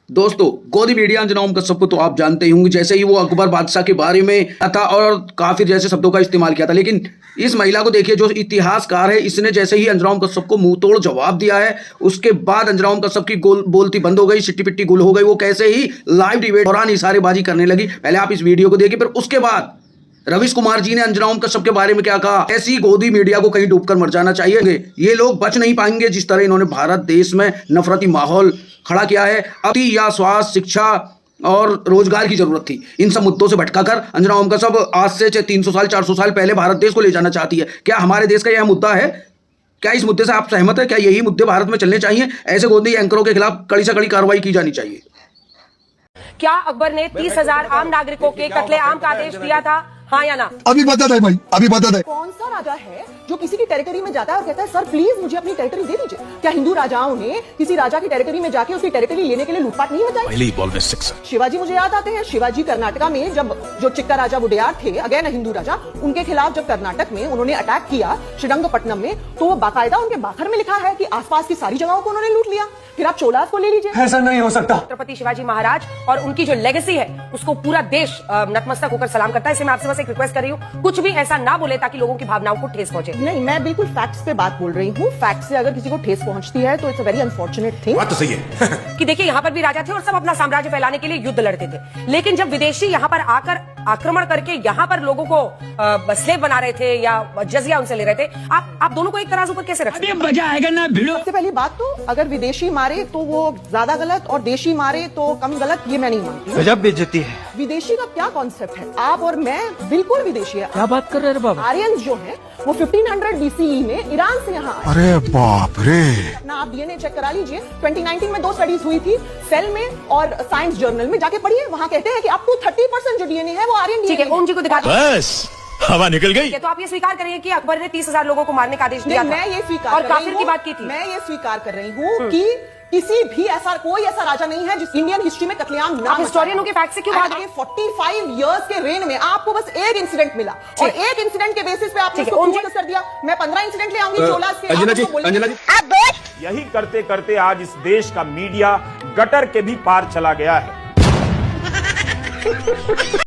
दोस्तों, गोदी मीडिया अंजनाओं कश्यप को तो आप जानते ही होंगे। जैसे ही वो अकबर बादशाह के बारे में था और काफिर जैसे शब्दों का इस्तेमाल किया था, लेकिन इस महिला को देखिए जो इतिहासकार है, इसने जैसे ही अंजनाओं कश्यप को मुंह तोड़ जवाब दिया है, उसके बाद अंजनाओं कश्यप की बोलती बंद हो गई, सिट्टी पिट्टी गुल हो गई। वो कैसे ही लाइव डिबेट दौरान इशारेबाजी करने लगी। पहले आप इस वीडियो को देखिए, फिर उसके बाद रवीश कुमार जी ने अंजनाओं कश्यप के बारे में क्या कहा। ऐसी गोदी मीडिया को कहीं डूबकर मर जाना चाहिए। ये लोग बच नहीं पाएंगे जिस तरह इन्होंने भारत देश में नफरती माहौल खड़ा किया है। अति या स्वास्थ्य, शिक्षा और रोजगार की जरूरत थी। इन सब मुद्दों से भटकाकर अंजनाओं कश्यप आज से 300 साल 400 साल पहले भारत देश को ले जाना चाहती है। क्या हमारे देश का यह मुद्दा है? क्या इस मुद्दे से आप सहमत है? क्या यही मुद्दे भारत में चलने चाहिए? ऐसे गोदी एंकरों के खिलाफ कड़ी से कड़ी कार्रवाई की जानी चाहिए। क्या अकबर ने 30,000 आम नागरिकों के कत्लेआम का आदेश दिया था, हाँ या ना? अभी बता दे भाई, अभी बता दे। कौन सा राजा है जो किसी की टेरिटरी में जाता है और कहता है सर प्लीज मुझे अपनी टेरिटरी दे दीजिए? क्या हिंदू राजाओं ने किसी राजा की टेरिटरी में जाके उसकी टेरिटरी लेने के लिए लूटपाट नहीं मचाई? पहले ही बॉल में 6। शिवाजी मुझे याद आते हैं। शिवाजी कर्नाटका में जब जो चिक्का राजा वुडेयार थे, अगेन हिंदू राजा, उनके खिलाफ जब कर्नाटक में उन्होंने अटैक किया श्रीरंगपट्टनम में, तो वो बाकायदा उनके बाखर में लिखा है कि आसपास की सारी जगहों को उन्होंने लूट लिया। फिर आप चोलास को ले लीजिए। ऐसा नहीं हो सकता। छत्रपति शिवाजी महाराज और उनकी जो लेगेसी है उसको पूरा देश नतमस्तक होकर सलाम करता है। इसलिए मैं आपसे बस एक रिक्वेस्ट कर रही हूँ, कुछ भी ऐसा ना बोले ताकि लोगों की भावनाओं को ठेस पहुंचे। नहीं, मैं बिल्कुल फैक्ट्स पे बात बोल रही हूँ। फैक्ट्स से अगर किसी को ठेस पहुंचती है तो it's a very unfortunate thing. बात तो सही है कि देखिए यहाँ पर भी राजा थे और सब अपना साम्राज्य फैलाने के लिए युद्ध लड़ते थे, लेकिन जब विदेशी यहाँ पर आकर आक्रमण करके यहाँ पर लोगों को स्लेव बना रहे थे या जजिया उनसे ले रहे थे, आप दोनों को एक तराजू पर कैसे रखते? मजा आएगा ना भिड़ो। सबसे पहली बात तो अगर विदेशी मारे तो वो ज्यादा गलत और देशी मारे तो कम गलत, ये मैं नहीं मानती। गजब बेइज्जती है। विदेशी का क्या कॉन्सेप्ट है? आप और मैं बिल्कुल विदेशी है। क्या बात कर रहे हैं बाबा? आर्यंस जो है वो 1500 BCE में ईरान से यहाँ आए। अरे बाप रे। ना आप डीएनए चेक करा लीजिए। 2019 में 2 स्टडीज हुई थी, सेल में और साइंस जर्नल में, जाके पढ़िए। वहाँ कहते हैं कि अप टू 30% जो डीएनए है वो आर्यन डीएनए। ठीक है, ओम जी को दिखा दो। बस हवा निकल गई। तो आप ये स्वीकार करिए कि अकबर ने 30,000 लोगों को मारने का आदेश दिया था। मैं ये स्वीकार और कर रही काफिर हूँ, की बात की थी। मैं ये स्वीकार कर रही हूँ कि किसी भी कोई ऐसा राजा नहीं है जिस इंडियन हिस्ट्री में कत्लेआम ना। आप हिस्टोरियनों के फैक्ट से क्यों भाग रहे हैं? 45 इयर्स के रेन में आपको बस एक इंसिडेंट मिला और एक इंसिडेंट के बेसिस पे आपने उसको फोकस कर दिया। मैं 15 इंसिडेंट ले आऊंगी चोलास के। अंजना जी, यही करते करते आज इस देश का मीडिया गटर के भी पार चला गया है।